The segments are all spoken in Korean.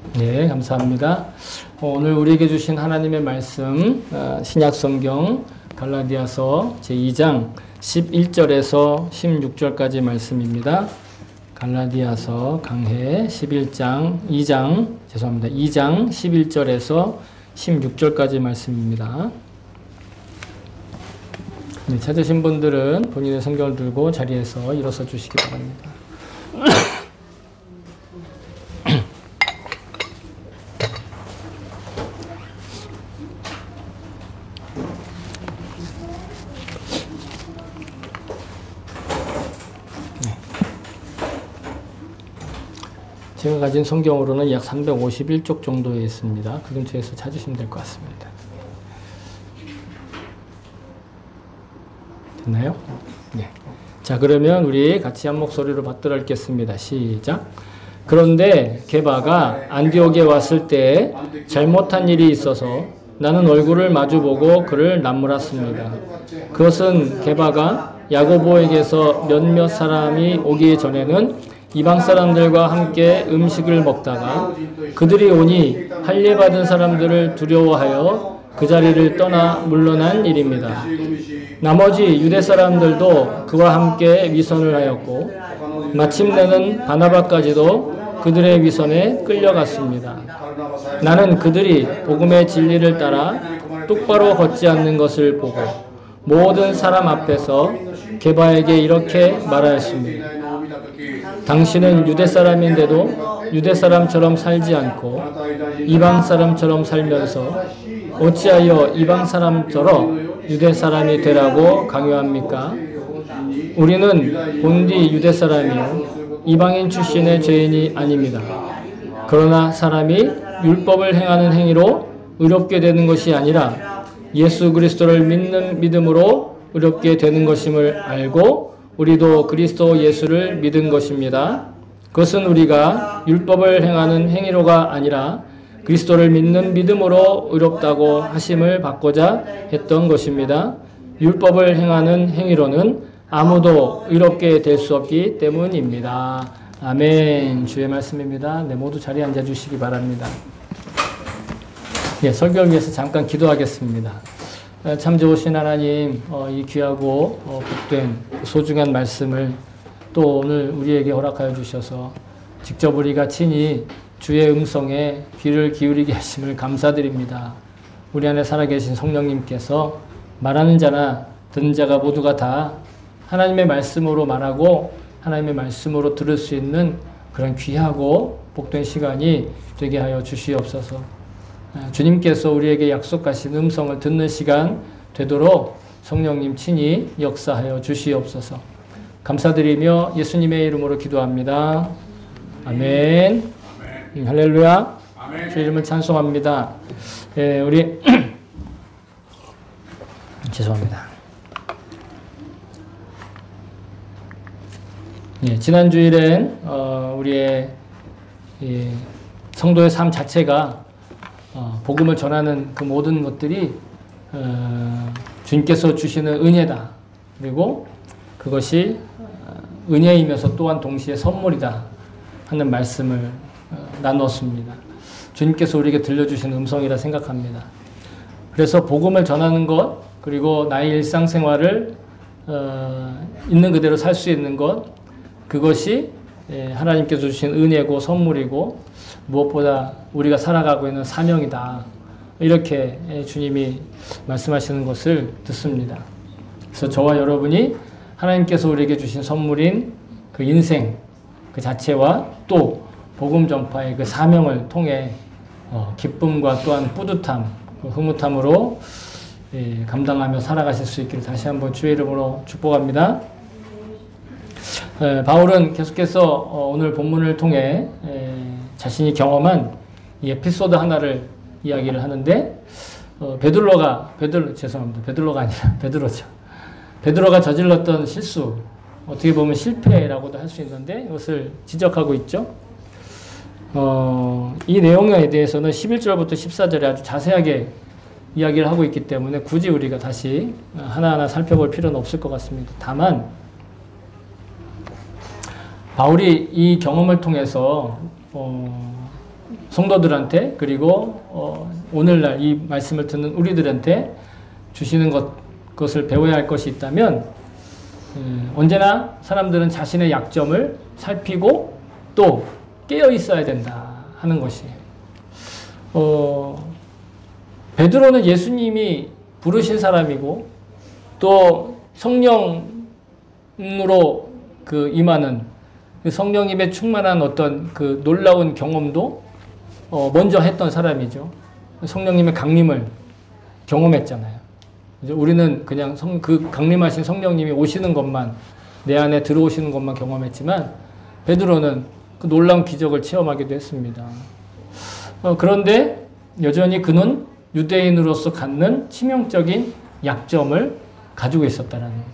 네, 감사합니다. 오늘 우리에게 주신 하나님의 말씀, 신약성경 갈라디아서 제2장 11절에서 16절까지 말씀입니다. 갈라디아서 강해 2장 11절에서 16절까지 말씀입니다. 네, 찾으신 분들은 본인의 성경을 들고 자리에서 일어서 주시기 바랍니다. 제가 가진 성경으로는 약 351쪽 정도에 있습니다. 그 근처에서 찾으시면 될 것 같습니다. 됐나요? 네. 자, 그러면 우리 같이 한 목소리로 받들어 읽겠습니다. 시작. 그런데 게바가 안디옥에 왔을 때 잘못한 일이 있어서 나는 얼굴을 마주보고 그를 나무랐습니다. 그것은 게바가 야고보에게서 몇몇 사람이 오기 전에는 이방 사람들과 함께 음식을 먹다가 그들이 오니 할례받은 사람들을 두려워하여 그 자리를 떠나 물러난 일입니다. 나머지 유대 사람들도 그와 함께 위선을 하였고 마침내는 바나바까지도 그들의 위선에 끌려갔습니다. 나는 그들이 복음의 진리를 따라 똑바로 걷지 않는 것을 보고 모든 사람 앞에서 게바에게 이렇게 말하였습니다. 당신은 유대 사람인데도 유대 사람처럼 살지 않고 이방 사람처럼 살면서 어찌하여 이방 사람처럼 유대 사람이 되라고 강요합니까? 우리는 본디 유대 사람이요 이방인 출신의 죄인이 아닙니다. 그러나 사람이 율법을 행하는 행위로 의롭게 되는 것이 아니라 예수 그리스도를 믿는 믿음으로 의롭게 되는 것임을 알고 우리도 그리스도 예수를 믿은 것입니다. 그것은 우리가 율법을 행하는 행위로가 아니라 그리스도를 믿는 믿음으로 의롭다고 하심을 받고자 했던 것입니다. 율법을 행하는 행위로는 아무도 의롭게 될 수 없기 때문입니다. 아멘. 주의 말씀입니다. 네, 모두 자리에 앉아주시기 바랍니다. 예, 설교를 위해서 잠깐 기도하겠습니다. 참 좋으신 하나님, 이 귀하고 복된 소중한 말씀을 또 오늘 우리에게 허락하여 주셔서 직접 우리가 친히 주의 음성에 귀를 기울이게 하심을 감사드립니다. 우리 안에 살아계신 성령님께서 말하는 자나 듣는 자가 모두가 다 하나님의 말씀으로 말하고 하나님의 말씀으로 들을 수 있는 그런 귀하고 복된 시간이 되게 하여 주시옵소서. 주님께서 우리에게 약속하신 음성을 듣는 시간 되도록 성령님 친히 역사하여 주시옵소서. 감사드리며 예수님의 이름으로 기도합니다. 아멘. 할렐루야. 주 이름을 찬송합니다. 우리 죄송합니다. 지난 주일엔 우리의 성도의 삶 자체가 복음을 전하는 그 모든 것들이 주님께서 주시는 은혜다. 그리고 그것이 은혜이면서 또한 동시에 선물이다 하는 말씀을 나눴습니다. 주님께서 우리에게 들려주신 음성이라 생각합니다. 그래서 복음을 전하는 것, 그리고 나의 일상생활을 있는 그대로 살 수 있는 것, 그것이 하나님께서 주신 은혜고 선물이고 무엇보다 우리가 살아가고 있는 사명이다. 이렇게 주님이 말씀하시는 것을 듣습니다. 그래서 저와 여러분이 하나님께서 우리에게 주신 선물인 그 인생 그 자체와 또 복음 전파의 그 사명을 통해 기쁨과 또한 뿌듯함, 흐뭇함으로 감당하며 살아가실 수 있기를 다시 한번 주의 이름으로 축복합니다. 바울은 계속해서 오늘 본문을 통해 자신이 경험한 이 에피소드 하나를 이야기를 하는데 베드로가 아니라 베드로죠. 베드로가 저질렀던 실수, 어떻게 보면 실패라고도 할 수 있는데 이것을 지적하고 있죠. 이 내용에 대해서는 11절부터 14절에 아주 자세하게 이야기를 하고 있기 때문에 굳이 우리가 다시 하나하나 살펴볼 필요는 없을 것 같습니다. 다만 바울이 이 경험을 통해서 성도들한테 그리고 오늘날 이 말씀을 듣는 우리들한테 주시는 것을 배워야 할 것이 있다면 언제나 사람들은 자신의 약점을 살피고 또 깨어 있어야 된다 하는 것이에요. 베드로는 예수님이 부르신 사람이고 또 성령으로 그 임하는 그 성령님의 충만한 어떤 그 놀라운 경험도 먼저 했던 사람이죠. 성령님의 강림을 경험했잖아요. 우리는 그냥 그 강림하신 성령님이 오시는 것만, 내 안에 들어오시는 것만 경험했지만 베드로는 그 놀라운 기적을 체험하기도 했습니다. 그런데 여전히 그는 유대인으로서 갖는 치명적인 약점을 가지고 있었다는 거예요.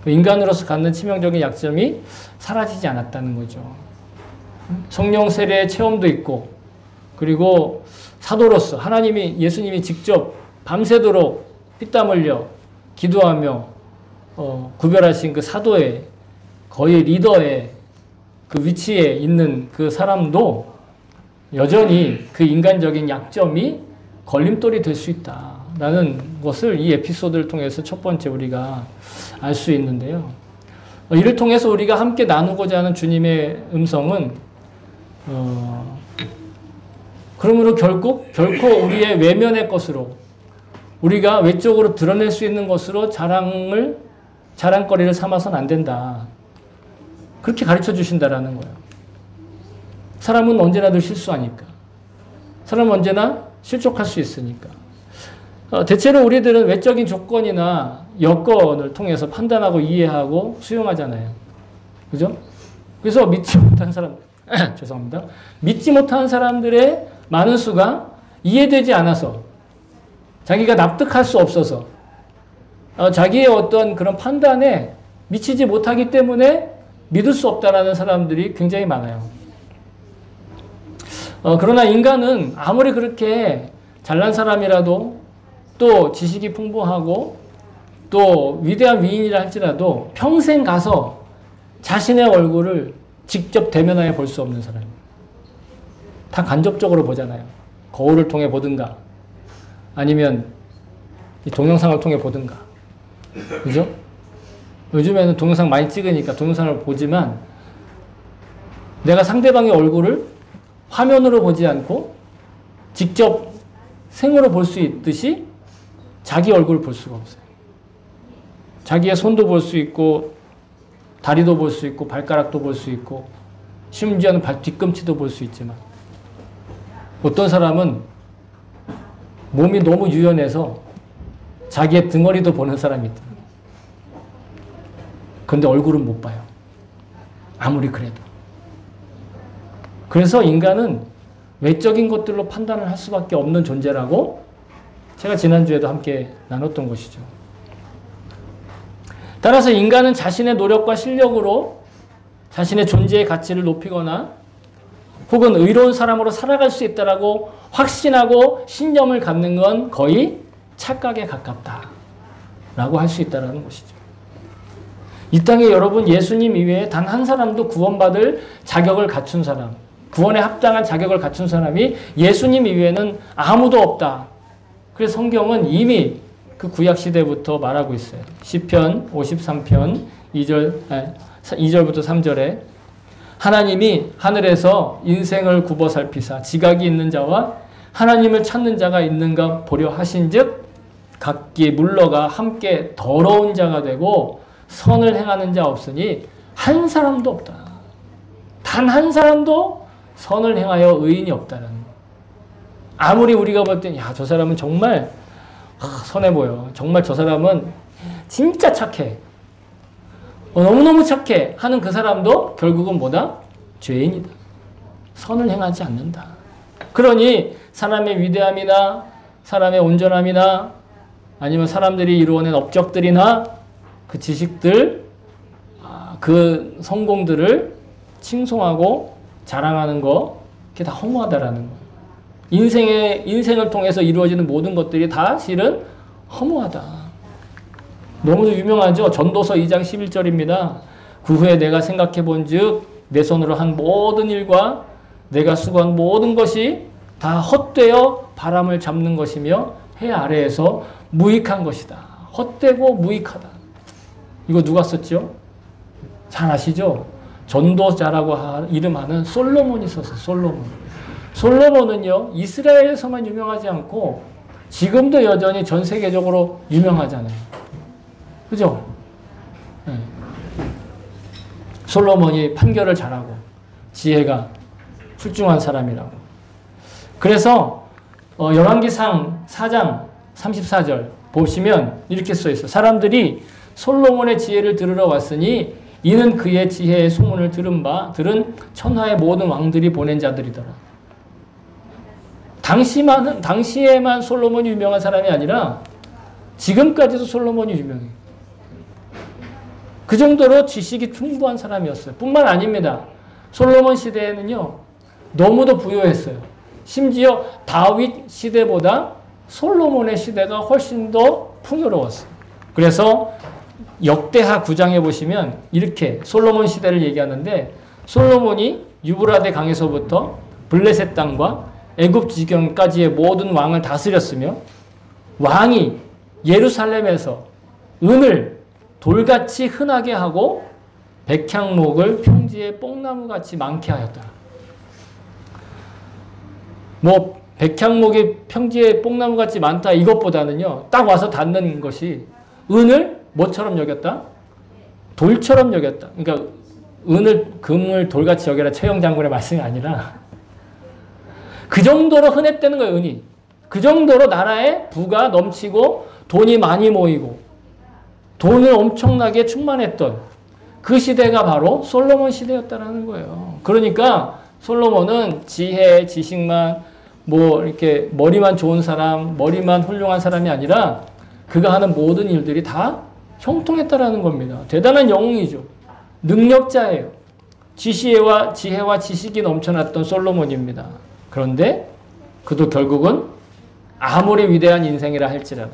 인간으로서 갖는 치명적인 약점이 사라지지 않았다는 거죠. 성령 세례의 체험도 있고, 그리고 사도로서 예수님이 직접 밤새도록 피땀 흘려 기도하며 구별하신 그 사도의 거의 리더의 그 위치에 있는 그 사람도 여전히 그 인간적인 약점이 걸림돌이 될 수 있다라는 것을 이 에피소드를 통해서 첫 번째 우리가 알 수 있는데요. 이를 통해서 우리가 함께 나누고자 하는 주님의 음성은 그러므로 결코 우리의 외면의 것으로, 우리가 외적으로 드러낼 수 있는 것으로 자랑거리를 삼아서는 안 된다. 그렇게 가르쳐 주신다라는 거예요. 사람은 언제나 늘 실수하니까. 사람은 언제나 실족할 수 있으니까. 대체로 우리들은 외적인 조건이나 여건을 통해서 판단하고 이해하고 수용하잖아요. 그죠? 그래서 믿지 못한 사람, 죄송합니다. 믿지 못한 사람들의 많은 수가 이해되지 않아서, 자기가 납득할 수 없어서, 자기의 어떤 그런 판단에 미치지 못하기 때문에 믿을 수 없다라는 사람들이 굉장히 많아요. 그러나 인간은 아무리 그렇게 잘난 사람이라도, 또 지식이 풍부하고 또 위대한 위인이라 할지라도 평생 가서 자신의 얼굴을 직접 대면하여 볼 수 없는 사람입니다. 다 간접적으로 보잖아요. 거울을 통해 보든가 아니면 이 동영상을 통해 보든가. 그죠? 요즘에는 동영상 많이 찍으니까 동영상을 보지만 내가 상대방의 얼굴을 화면으로 보지 않고 직접 생으로 볼 수 있듯이 자기 얼굴을 볼 수가 없어요. 자기의 손도 볼 수 있고 다리도 볼 수 있고 발가락도 볼 수 있고 심지어는 발 뒤꿈치도 볼 수 있지만 어떤 사람은 몸이 너무 유연해서 자기의 등허리도 보는 사람이 있다. 그런데 얼굴은 못 봐요. 아무리 그래도. 그래서 인간은 외적인 것들로 판단을 할 수밖에 없는 존재라고 제가 지난주에도 함께 나눴던 것이죠. 따라서 인간은 자신의 노력과 실력으로 자신의 존재의 가치를 높이거나 혹은 의로운 사람으로 살아갈 수 있다라고 확신하고 신념을 갖는 건 거의 착각에 가깝다라고 할 수 있다는 것이죠. 이 땅에 여러분 예수님 이외에 단 한 사람도 구원받을 자격을 갖춘 사람, 구원에 합당한 자격을 갖춘 사람이 예수님 이외에는 아무도 없다. 그래서 성경은 이미 그 구약시대부터 말하고 있어요. 시편 53편 2절부터 3절에 하나님이 하늘에서 인생을 굽어 살피사 지각이 있는 자와 하나님을 찾는 자가 있는가 보려 하신즉 각기 물러가 함께 더러운 자가 되고 선을 행하는 자 없으니 한 사람도 없다. 단 한 사람도 선을 행하여 의인이 없다는. 아무리 우리가 볼 땐 야, 저 사람은 정말 선해 보여. 정말 저 사람은 진짜 착해. 너무너무 착해 하는 그 사람도 결국은 뭐다? 죄인이다. 선을 행하지 않는다. 그러니 사람의 위대함이나 사람의 온전함이나 아니면 사람들이 이루어낸 업적들이나 그 지식들, 그 성공들을 칭송하고 자랑하는 거, 그게 다 허무하다라는 거예요. 인생을 통해서 이루어지는 모든 것들이 다 실은 허무하다. 너무 유명하죠? 전도서 2장 11절입니다. 그 후에 내가 생각해 본 즉 내 손으로 한 모든 일과 내가 수고한 모든 것이 다 헛되어 바람을 잡는 것이며 해 아래에서 무익한 것이다. 헛되고 무익하다. 이거 누가 썼죠? 잘 아시죠? 전도자라고 이름하는 솔로몬이 썼어요. 솔로몬. 솔로몬은요, 이스라엘에서만 유명하지 않고 지금도 여전히 전 세계적으로 유명하잖아요. 그죠? 네. 솔로몬이 판결을 잘하고 지혜가 출중한 사람이라고. 그래서 열왕기상 4장 34절 보시면 이렇게 써 있어요. 사람들이 솔로몬의 지혜를 들으러 왔으니 이는 그의 지혜의 소문을 들은 천하의 모든 왕들이 보낸 자들이더라. 당시에만 솔로몬이 유명한 사람이 아니라 지금까지도 솔로몬이 유명해요. 그 정도로 지식이 풍부한 사람이었어요. 뿐만 아닙니다. 솔로몬 시대에는요, 너무도 부유했어요. 심지어 다윗 시대보다 솔로몬의 시대가 훨씬 더 풍요로웠어요. 그래서 역대하 9장에 보시면 이렇게 솔로몬 시대를 얘기하는데, 솔로몬이 유브라데 강에서부터 블레셋 땅과 애굽 지경까지의 모든 왕을 다스렸으며, 왕이 예루살렘에서 은을 돌같이 흔하게 하고 백향목을 평지에 뽕나무같이 많게 하였다. 뭐 백향목이 평지에 뽕나무같이 많다 이것보다는요, 딱 와서 닿는 것이 은을 뭐처럼 여겼다? 돌처럼 여겼다. 그러니까 은을, 금을 돌같이 여겨라 최영 장군의 말씀이 아니라 그 정도로 흔했다는 거예요, 은이. 그 정도로 나라에 부가 넘치고 돈이 많이 모이고 돈을 엄청나게 충만했던 그 시대가 바로 솔로몬 시대였다라는 거예요. 그러니까 솔로몬은 지혜, 지식만, 뭐 이렇게 머리만 좋은 사람, 머리만 훌륭한 사람이 아니라 그가 하는 모든 일들이 다 형통했다라는 겁니다. 대단한 영웅이죠. 능력자예요. 지혜와 지식이 넘쳐났던 솔로몬입니다. 그런데 그도 결국은 아무리 위대한 인생이라 할지라도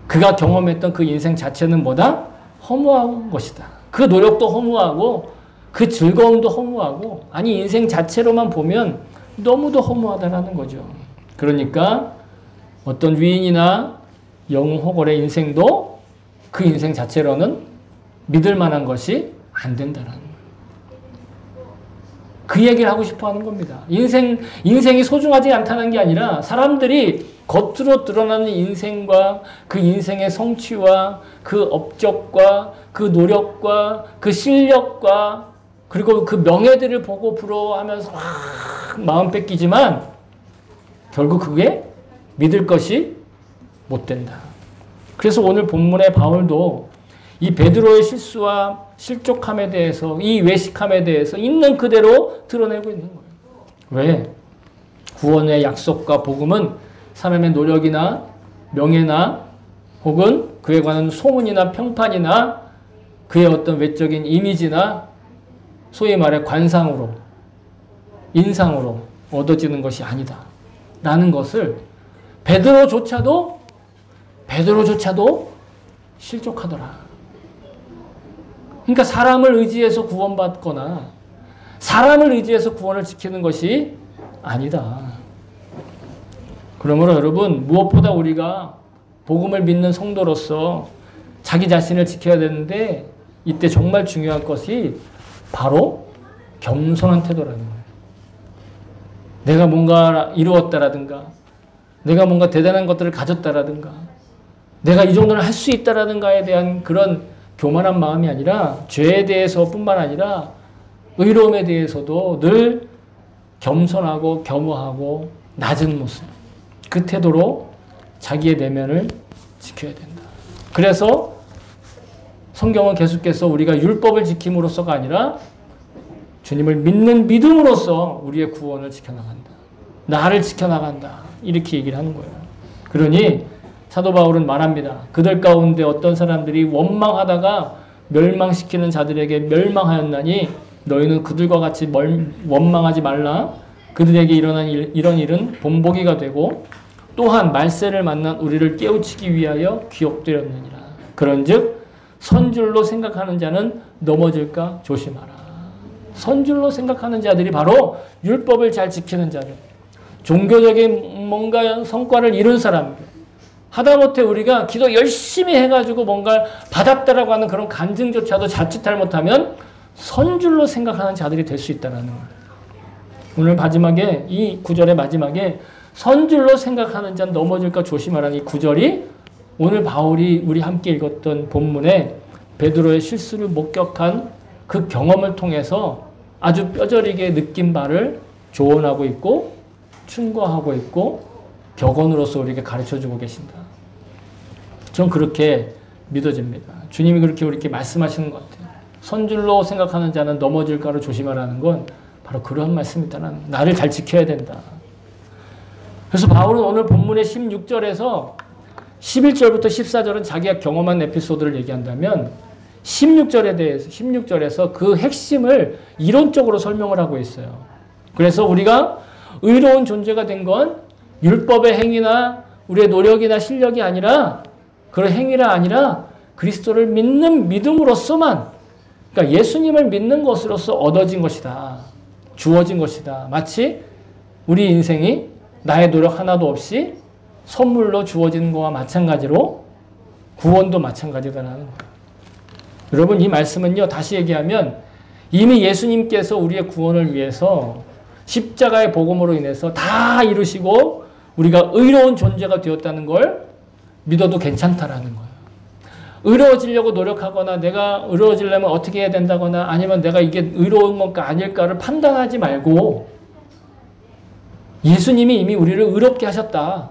그가 경험했던 그 인생 자체는 뭐다? 허무한 것이다. 그 노력도 허무하고 그 즐거움도 허무하고, 아니 인생 자체로만 보면 너무도 허무하다라는 거죠. 그러니까 어떤 위인이나 영웅 호걸의 인생도 그 인생 자체로는 믿을 만한 것이 안 된다라는 거예요. 그 얘기를 하고 싶어 하는 겁니다. 인생이 소중하지 않다는 게 아니라 사람들이 겉으로 드러나는 인생과 그 인생의 성취와 그 업적과 그 노력과 그 실력과 그리고 그 명예들을 보고 부러워하면서 확 마음 뺏기지만 결국 그게 믿을 것이 못 된다. 그래서 오늘 본문의 바울도 이 베드로의 실수와 실족함에 대해서, 이 외식함에 대해서 있는 그대로 드러내고 있는 거예요. 왜? 구원의 약속과 복음은 사람의 노력이나 명예나 혹은 그에 관한 소문이나 평판이나 그의 어떤 외적인 이미지나 소위 말해 관상으로, 인상으로 얻어지는 것이 아니다 라는 것을 베드로조차도 실족하더라. 그러니까 사람을 의지해서 구원받거나 사람을 의지해서 구원을 지키는 것이 아니다. 그러므로 여러분, 무엇보다 우리가 복음을 믿는 성도로서 자기 자신을 지켜야 되는데 이때 정말 중요한 것이 바로 겸손한 태도라는 거예요. 내가 뭔가 이루었다라든가 내가 뭔가 대단한 것들을 가졌다라든가 내가 이 정도는 할 수 있다라든가에 대한 그런 교만한 마음이 아니라 죄에 대해서 뿐만 아니라 의로움에 대해서도 늘 겸손하고 겸허하고 낮은 모습, 그 태도로 자기의 내면을 지켜야 된다. 그래서 성경은 계속해서 우리가 율법을 지킴으로써가 아니라 주님을 믿는 믿음으로써 우리의 구원을 지켜나간다. 나를 지켜나간다. 이렇게 얘기를 하는 거예요. 그러니 사도 바울은 말합니다. 그들 가운데 어떤 사람들이 원망하다가 멸망시키는 자들에게 멸망하였나니 너희는 그들과 같이 원망하지 말라. 그들에게 일어난 이런 일은 본보기가 되고 또한 말세를 만난 우리를 깨우치기 위하여 기억되었느니라. 그런즉 선줄로 생각하는 자는 넘어질까 조심하라. 선줄로 생각하는 자들이 바로 율법을 잘 지키는 자들, 종교적인 뭔가 성과를 이룬 사람들, 하다못해 우리가 기도 열심히 해가지고 뭔가 받았다라고 하는 그런 간증조차도 자칫 잘못하면 선줄로 생각하는 자들이 될 수 있다는 거예요. 오늘 마지막에 이 구절의 마지막에 선줄로 생각하는 자는 넘어질까 조심하라는 이 구절이 오늘 바울이 우리 함께 읽었던 본문에 베드로의 실수를 목격한 그 경험을 통해서 아주 뼈저리게 느낀 바를 조언하고 있고 충고하고 있고 격언으로서 우리에게 가르쳐주고 계신다. 전 그렇게 믿어집니다. 주님이 그렇게 우리에게 말씀하시는 것 같아요. 선줄로 생각하는 자는 넘어질까를 조심하라는 건 바로 그러한 말씀이다라는, 나를 잘 지켜야 된다. 그래서 바울은 오늘 본문의 16절에서 11절부터 14절은 자기가 경험한 에피소드를 얘기한다면 16절에 대해서 16절에서 그 핵심을 이론적으로 설명을 하고 있어요. 그래서 우리가 의로운 존재가 된 건 율법의 행위나 우리의 노력이나 실력이 아니라 그런 행위가 아니라 그리스도를 믿는 믿음으로서만, 그러니까 예수님을 믿는 것으로서 얻어진 것이다. 주어진 것이다. 마치 우리 인생이 나의 노력 하나도 없이 선물로 주어지는 것과 마찬가지로 구원도 마찬가지다라는 거예요. 여러분, 이 말씀은요, 다시 얘기하면 이미 예수님께서 우리의 구원을 위해서 십자가의 복음으로 인해서 다 이루시고 우리가 의로운 존재가 되었다는 걸 믿어도 괜찮다라는 거예요. 의로워지려고 노력하거나 내가 의로워지려면 어떻게 해야 된다거나 아니면 내가 이게 의로운 건가 아닐까를 판단하지 말고 예수님이 이미 우리를 의롭게 하셨다.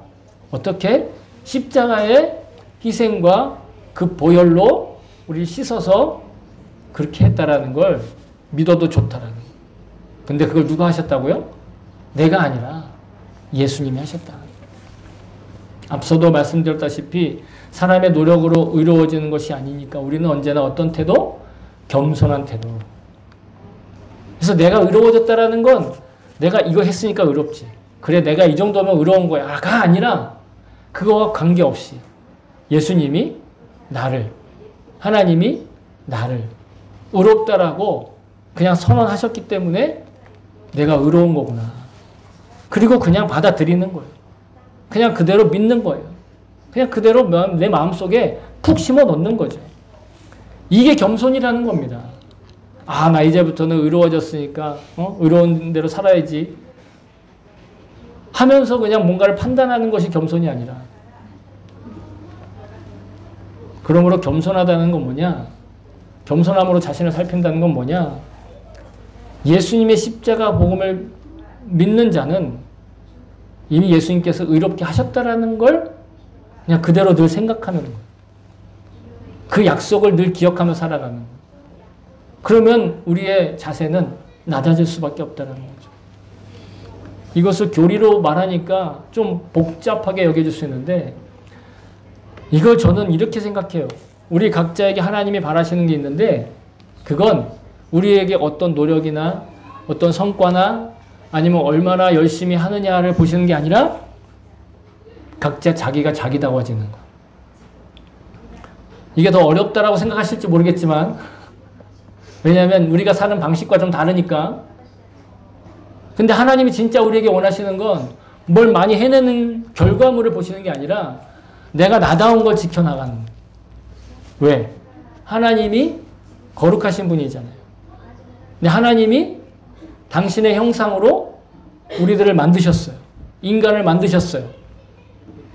어떻게? 십자가의 희생과 그 보혈로 우리를 씻어서 그렇게 했다라는 걸 믿어도 좋다라는 거예요. 근데 그걸 누가 하셨다고요? 내가 아니라 예수님이 하셨다. 앞서도 말씀드렸다시피 사람의 노력으로 의로워지는 것이 아니니까 우리는 언제나 어떤 태도? 겸손한 태도. 그래서 내가 의로워졌다라는 건 내가 이거 했으니까 의롭지. 그래, 내가 이 정도면 의로운 거야가 아니라 그거와 관계없이 예수님이 나를, 하나님이 나를 의롭다라고 그냥 선언하셨기 때문에 내가 의로운 거구나. 그리고 그냥 받아들이는 거예요. 그냥 그대로 믿는 거예요. 그냥 그대로 내 마음속에 푹 심어 놓는 거죠. 이게 겸손이라는 겁니다. 아, 나 이제부터는 의로워졌으니까 의로운 대로 살아야지 하면서 그냥 뭔가를 판단하는 것이 겸손이 아니라, 그러므로 겸손하다는 건 뭐냐? 겸손함으로 자신을 살핀다는 건 뭐냐? 예수님의 십자가 복음을 믿는 자는 이미 예수님께서 의롭게 하셨다라는 걸 그냥 그대로 늘 생각하는 거예요. 그 약속을 늘 기억하며 살아가는 거예요. 그러면 우리의 자세는 낮아질 수밖에 없다는 거죠. 이것을 교리로 말하니까 좀 복잡하게 여겨질 수 있는데 이걸 저는 이렇게 생각해요. 우리 각자에게 하나님이 바라시는 게 있는데 그건 우리에게 어떤 노력이나 어떤 성과나 아니면 얼마나 열심히 하느냐를 보시는 게 아니라 각자 자기가 자기다워지는 거. 이게 더 어렵다라고 생각하실지 모르겠지만 왜냐하면 우리가 사는 방식과 좀 다르니까. 근데 하나님이 진짜 우리에게 원하시는 건 뭘 많이 해내는 결과물을 보시는 게 아니라 내가 나다운 걸 지켜나가는 거예요. 왜? 하나님이 거룩하신 분이잖아요. 근데 하나님이 당신의 형상으로 우리들을 만드셨어요. 인간을 만드셨어요.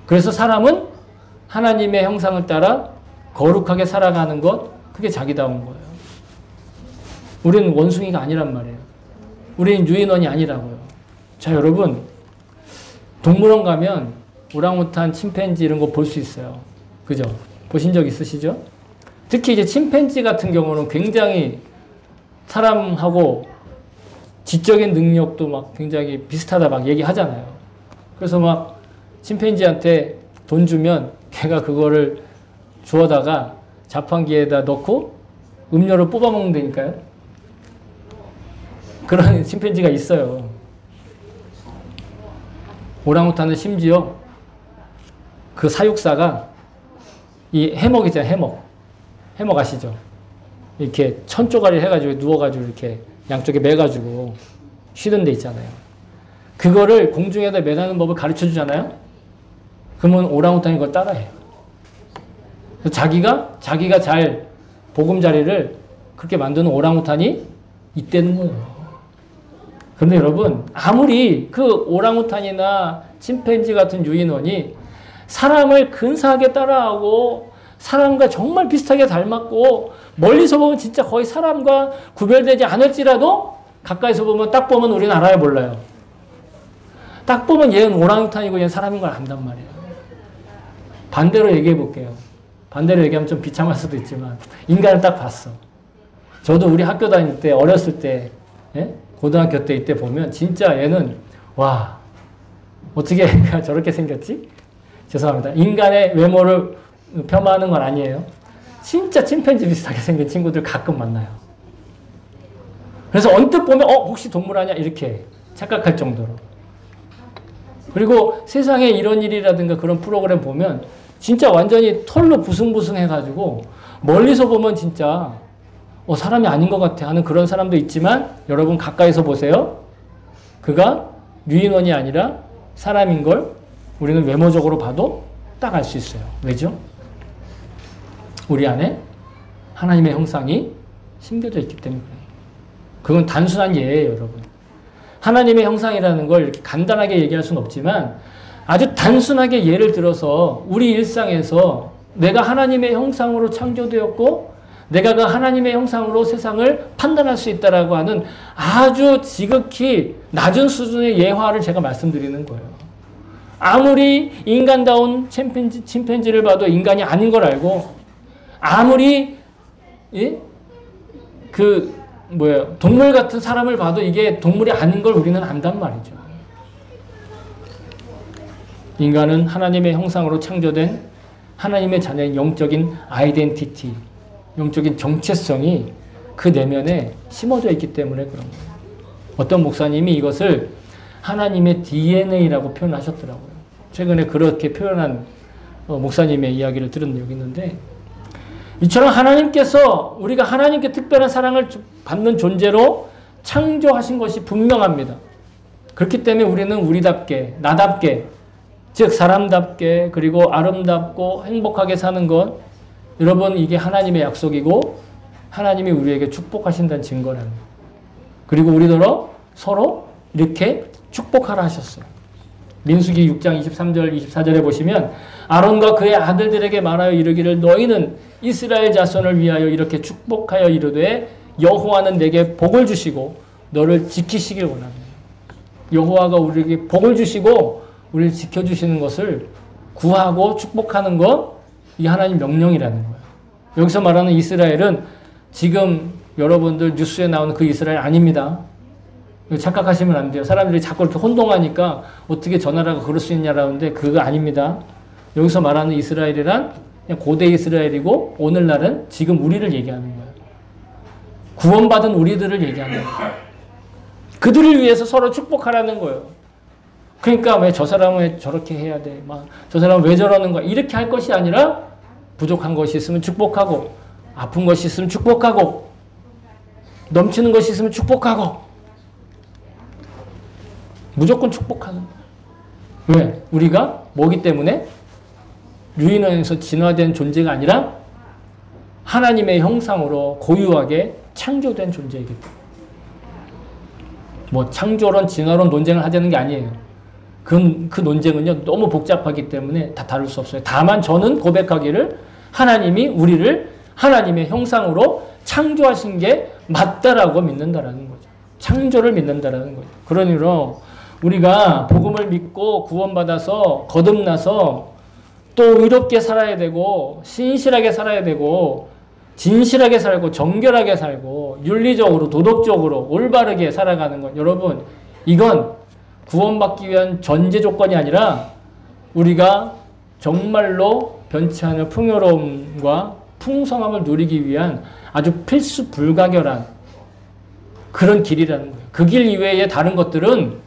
그래서 사람은 하나님의 형상을 따라 거룩하게 살아가는 것, 그게 자기다운 거예요. 우리는 원숭이가 아니란 말이에요. 우리는 유인원이 아니라고요. 자, 여러분, 동물원 가면 오랑우탄, 침팬지 이런 거 볼 수 있어요. 그죠? 보신 적 있으시죠? 특히 이제 침팬지 같은 경우는 굉장히 사람하고 지적인 능력도 막 굉장히 비슷하다 막 얘기하잖아요. 그래서 막 침팬지한테 돈 주면 걔가 그거를 주워다가 자판기에다 넣고 음료를 뽑아 먹는다니까요. 그런 침팬지가 있어요. 오랑우탄은 심지어 그 사육사가 이 해먹 있잖아요. 해먹 아시죠? 이렇게 천 쪼가리 해가지고 누워가지고 이렇게 양쪽에 매가지고 쉬는 데 있잖아요. 그거를 공중에다 매다는 법을 가르쳐 주잖아요. 그러면 오랑우탄이 그걸 따라해요. 자기가 잘 보금자리를 그렇게 만드는 오랑우탄이 있다는 거예요. 그런데 여러분, 아무리 그 오랑우탄이나 침팬지 같은 유인원이 사람을 근사하게 따라하고 사람과 정말 비슷하게 닮았고 멀리서 보면 진짜 거의 사람과 구별되지 않을지라도 가까이서 보면 딱 보면 우리는 알아요, 몰라요? 딱 보면 얘는 오랑우탄이고 얘는 사람인 걸 안단 말이에요. 반대로 얘기해 볼게요. 반대로 얘기하면 좀 비참할 수도 있지만 인간을 딱 봤어. 저도 우리 학교 다닐 때 어렸을 때 고등학교 때 이때 보면 진짜 얘는 와 어떻게 저렇게 생겼지? 죄송합니다. 인간의 외모를 폄하하는 건 아니에요. 진짜 침팬지 비슷하게 생긴 친구들 가끔 만나요. 그래서 언뜻 보면 혹시 동물 아니야? 이렇게 착각할 정도로. 그리고 세상에 이런 일이라든가 그런 프로그램 보면 진짜 완전히 털로 부승부승 해가지고 멀리서 보면 진짜 사람이 아닌 것 같아 하는 그런 사람도 있지만 여러분 가까이서 보세요. 그가 유인원이 아니라 사람인 걸 우리는 외모적으로 봐도 딱 알 수 있어요. 왜죠? 우리 안에 하나님의 형상이 심겨져 있기 때문에 그건 단순한 예예요, 여러분. 하나님의 형상이라는 걸 이렇게 간단하게 얘기할 수는 없지만 아주 단순하게 예를 들어서 우리 일상에서 내가 하나님의 형상으로 창조되었고 내가 그 하나님의 형상으로 세상을 판단할 수 있다라고 하는 아주 지극히 낮은 수준의 예화를 제가 말씀드리는 거예요. 아무리 인간다운 침팬지를 봐도 인간이 아닌 걸 알고 아무리 동물 같은 사람을 봐도 이게 동물이 아닌 걸 우리는 안단 말이죠. 인간은 하나님의 형상으로 창조된 하나님의 자녀의 영적인 아이덴티티, 영적인 정체성이 그 내면에 심어져 있기 때문에 그런 거예요. 어떤 목사님이 이것을 하나님의 DNA라고 표현하셨더라고요. 최근에 그렇게 표현한 목사님의 이야기를 들은 적이 있는데 이처럼 하나님께서 우리가 하나님께 특별한 사랑을 받는 존재로 창조하신 것이 분명합니다. 그렇기 때문에 우리는 우리답게, 나답게, 즉 사람답게 그리고 아름답고 행복하게 사는 것 여러분 이게 하나님의 약속이고 하나님이 우리에게 축복하신다는 증거라는 거예요. 그리고 우리더러 서로 이렇게 축복하라 하셨어요. 민수기 6장 23절 24절에 보시면 아론과 그의 아들들에게 말하여 이르기를 너희는 이스라엘 자손을 위하여 이렇게 축복하여 이르되 여호와는 내게 복을 주시고 너를 지키시길 원합니다. 여호와가 우리에게 복을 주시고 우리를 지켜주시는 것을 구하고 축복하는 것 이게 하나님 명령이라는 거예요. 여기서 말하는 이스라엘은 지금 여러분들 뉴스에 나오는 그 이스라엘 아닙니다. 착각하시면 안 돼요. 사람들이 자꾸 이렇게 혼동하니까 어떻게 저 나라가 그럴 수 있냐라는데 그거 아닙니다. 여기서 말하는 이스라엘이란 그냥 고대 이스라엘이고 오늘날은 지금 우리를 얘기하는 거예요. 구원받은 우리들을 얘기하는 거예요. 그들을 위해서 서로 축복하라는 거예요. 그러니까 왜 저 사람은 왜 저렇게 해야 돼? 저 사람은 왜 저러는 거야? 이렇게 할 것이 아니라 부족한 것이 있으면 축복하고 아픈 것이 있으면 축복하고 넘치는 것이 있으면 축복하고 무조건 축복하는 거예요. 왜? 우리가 뭐기 때문에? 유인원에서 진화된 존재가 아니라 하나님의 형상으로 고유하게 창조된 존재이기 때문에 창조론, 진화론 논쟁을 하자는 게 아니에요. 그 논쟁은요 너무 복잡하기 때문에 다 다룰 수 없어요. 다만 저는 고백하기를 하나님이 우리를 하나님의 형상으로 창조하신 게 맞다라고 믿는다라는 거죠. 창조를 믿는다라는 거죠. 그러므로 우리가 복음을 믿고 구원받아서 거듭나서 또 의롭게 살아야 되고 신실하게 살아야 되고 진실하게 살고 정결하게 살고 윤리적으로 도덕적으로 올바르게 살아가는 것 여러분 이건 구원받기 위한 전제 조건이 아니라 우리가 정말로 변치 않을 풍요로움과 풍성함을 누리기 위한 아주 필수 불가결한 그런 길이라는 거예요. 그 길 이외에 다른 것들은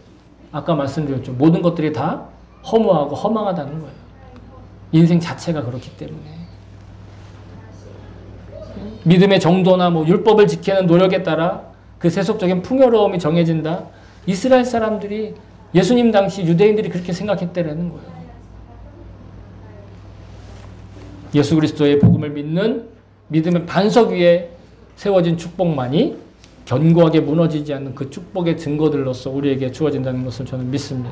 아까 말씀드렸죠. 모든 것들이 다 허무하고 허망하다는 거예요. 인생 자체가 그렇기 때문에. 믿음의 정도나 율법을 지키는 노력에 따라 그 세속적인 풍요로움이 정해진다. 이스라엘 사람들이 예수님 당시 유대인들이 그렇게 생각했다라는 거예요. 예수 그리스도의 복음을 믿는 믿음의 반석 위에 세워진 축복만이 견고하게 무너지지 않는 그 축복의 증거들로서 우리에게 주어진다는 것을 저는 믿습니다.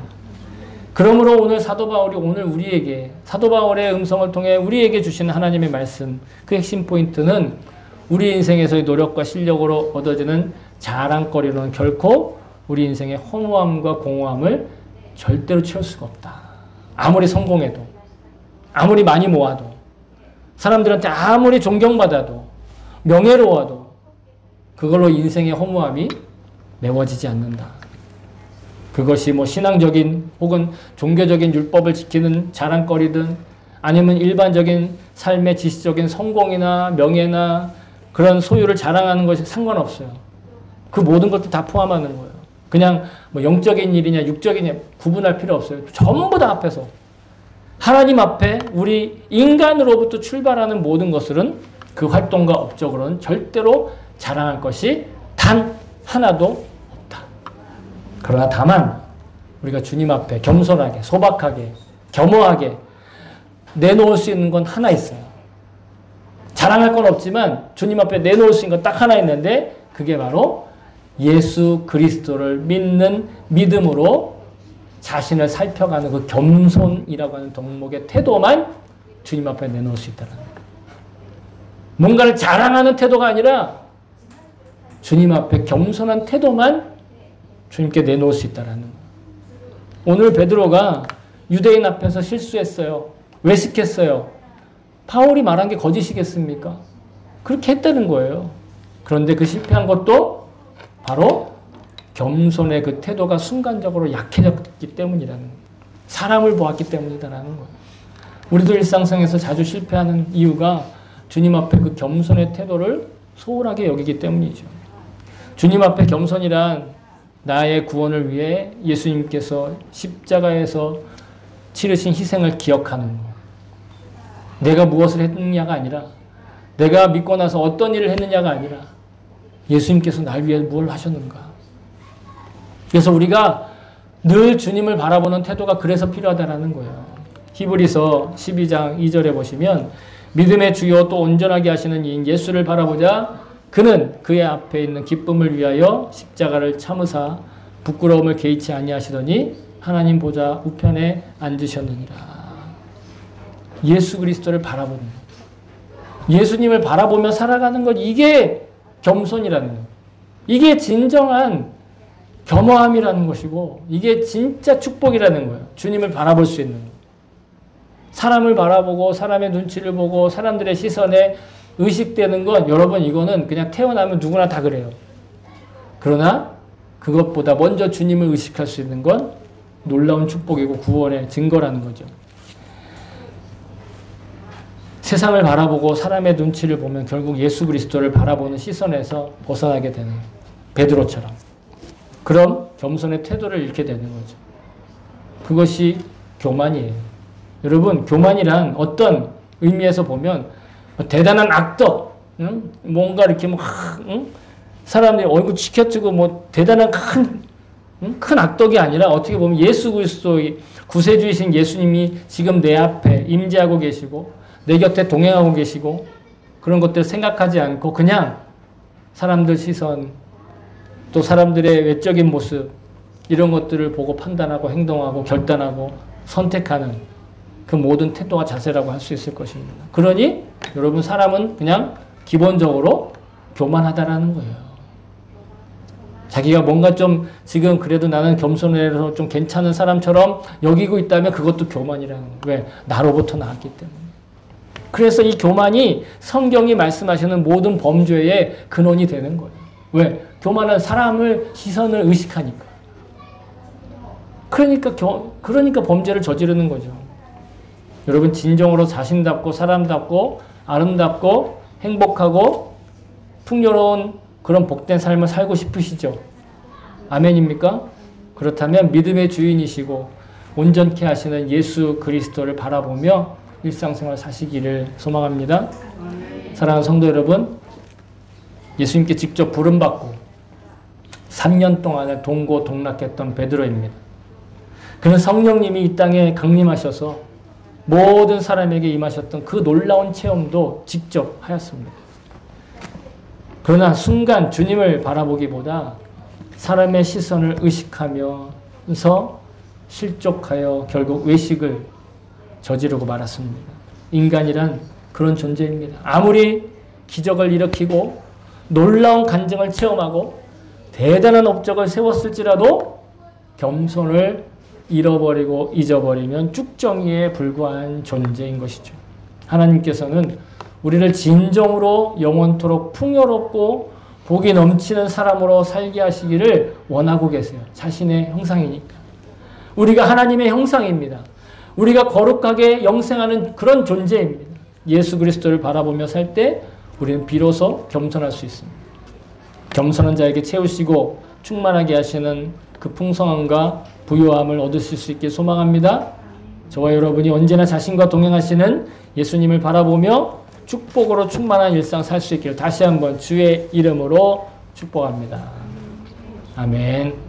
그러므로 오늘 사도 바울이 오늘 우리에게 사도 바울의 음성을 통해 우리에게 주시는 하나님의 말씀, 그 핵심 포인트는 우리 인생에서의 노력과 실력으로 얻어지는 자랑거리로는 결코 우리 인생의 허무함과 공허함을 절대로 채울 수가 없다. 아무리 성공해도, 아무리 많이 모아도, 사람들한테 아무리 존경받아도, 명예로워도 그걸로 인생의 허무함이 메워지지 않는다. 그것이 뭐 신앙적인 혹은 종교적인 율법을 지키는 자랑거리든 아니면 일반적인 삶의 지식적인 성공이나 명예나 그런 소유를 자랑하는 것이 상관없어요. 그 모든 것도 다 포함하는 거예요. 그냥 뭐 영적인 일이냐 육적인 일 구분할 필요 없어요. 전부 다 앞에서 하나님 앞에 우리 인간으로부터 출발하는 모든 것들은 그 활동과 업적으로는 절대로 자랑할 것이 단 하나도 없다. 그러나 다만 우리가 주님 앞에 겸손하게 소박하게 겸허하게 내놓을 수 있는 건 하나 있어요. 자랑할 건 없지만 주님 앞에 내놓을 수 있는 건 딱 하나 있는데 그게 바로 예수 그리스도를 믿는 믿음으로 자신을 살펴가는 그 겸손이라고 하는 덕목의 태도만 주님 앞에 내놓을 수 있다는 거예요. 뭔가를 자랑하는 태도가 아니라 주님 앞에 겸손한 태도만 주님께 내놓을 수 있다는 거예요. 오늘 베드로가 유대인 앞에서 실수했어요. 외식했어요. 바울이 말한 게 거짓이겠습니까? 그렇게 했다는 거예요. 그런데 그 실패한 것도 바로 겸손의 그 태도가 순간적으로 약해졌기 때문이라는 거예요. 사람을 보았기 때문이다라는 거예요. 우리도 일상생에서 자주 실패하는 이유가 주님 앞에 그 겸손의 태도를 소홀하게 여기기 때문이죠. 주님 앞에 겸손이란 나의 구원을 위해 예수님께서 십자가에서 치르신 희생을 기억하는 것. 내가 무엇을 했느냐가 아니라 내가 믿고 나서 어떤 일을 했느냐가 아니라 예수님께서 날 위해 뭘 하셨는가. 그래서 우리가 늘 주님을 바라보는 태도가 그래서 필요하다는 거예요. 히브리서 12장 2절에 보시면 믿음의 주요 또 온전하게 하시는 이인 예수를 바라보자 그는 그의 앞에 있는 기쁨을 위하여 십자가를 참으사 부끄러움을 개의치 아니하시더니 하나님 보좌 우편에 앉으셨느니라. 예수 그리스도를 바라보는 것. 예수님을 바라보며 살아가는 것 이게 겸손이라는 것. 이게 진정한 겸허함이라는 것이고 이게 진짜 축복이라는 거예요. 주님을 바라볼 수 있는 것. 사람을 바라보고 사람의 눈치를 보고 사람들의 시선에 의식되는 건 여러분 이거는 그냥 태어나면 누구나 다 그래요. 그러나 그것보다 먼저 주님을 의식할 수 있는 건 놀라운 축복이고 구원의 증거라는 거죠. 세상을 바라보고 사람의 눈치를 보면 결국 예수 그리스도를 바라보는 시선에서 벗어나게 되는 베드로처럼 그럼 겸손의 태도를 잃게 되는 거죠. 그것이 교만이에요. 여러분 교만이란 어떤 의미에서 보면 대단한 악덕, 응? 뭔가 이렇게 뭐, 응? 사람들이 얼굴 치켜뜨고 뭐 대단한 큰 악덕이 아니라 어떻게 보면 예수 그리스도의 구세주이신 예수님이 지금 내 앞에 임재하고 계시고 내 곁에 동행하고 계시고 그런 것들 생각하지 않고 그냥 사람들 시선 또 사람들의 외적인 모습 이런 것들을 보고 판단하고 행동하고 결단하고 선택하는 그 모든 태도와 자세라고 할 수 있을 것입니다. 그러니 여러분 사람은 그냥 기본적으로 교만하다라는 거예요. 자기가 뭔가 좀 지금 그래도 나는 겸손해서 좀 괜찮은 사람처럼 여기고 있다면 그것도 교만이라는 거예요. 왜? 나로부터 나왔기 때문에. 그래서 이 교만이 성경이 말씀하시는 모든 범죄의 근원이 되는 거예요. 왜? 교만은 사람을 시선을 의식하니까. 그러니까 범죄를 저지르는 거죠. 여러분 진정으로 자신답고 사람답고 아름답고 행복하고 풍요로운 그런 복된 삶을 살고 싶으시죠? 아멘입니까? 그렇다면 믿음의 주인이시고 온전케 하시는 예수 그리스도를 바라보며 일상생활 사시기를 소망합니다. 사랑하는 성도 여러분, 예수님께 직접 부름받고 3년 동안을 동고동락했던 베드로입니다. 그는 성령님이 이 땅에 강림하셔서 모든 사람에게 임하셨던 그 놀라운 체험도 직접 하였습니다. 그러나 순간 주님을 바라보기보다 사람의 시선을 의식하면서 실족하여 결국 외식을 저지르고 말았습니다. 인간이란 그런 존재입니다. 아무리 기적을 일으키고 놀라운 간증을 체험하고 대단한 업적을 세웠을지라도 겸손을 잃어버리고 잊어버리면 쭉정이에 불과한 존재인 것이죠. 하나님께서는 우리를 진정으로 영원토록 풍요롭고 복이 넘치는 사람으로 살게 하시기를 원하고 계세요. 자신의 형상이니까. 우리가 하나님의 형상입니다. 우리가 거룩하게 영생하는 그런 존재입니다. 예수 그리스도를 바라보며 살 때 우리는 비로소 겸손할 수 있습니다. 겸손한 자에게 채우시고 충만하게 하시는 그 풍성함과 부요함을 얻으실 수 있게 소망합니다. 저와 여러분이 언제나 자신과 동행하시는 예수님을 바라보며 축복으로 충만한 일상 살 수 있기를 다시 한번 주의 이름으로 축복합니다. 아멘.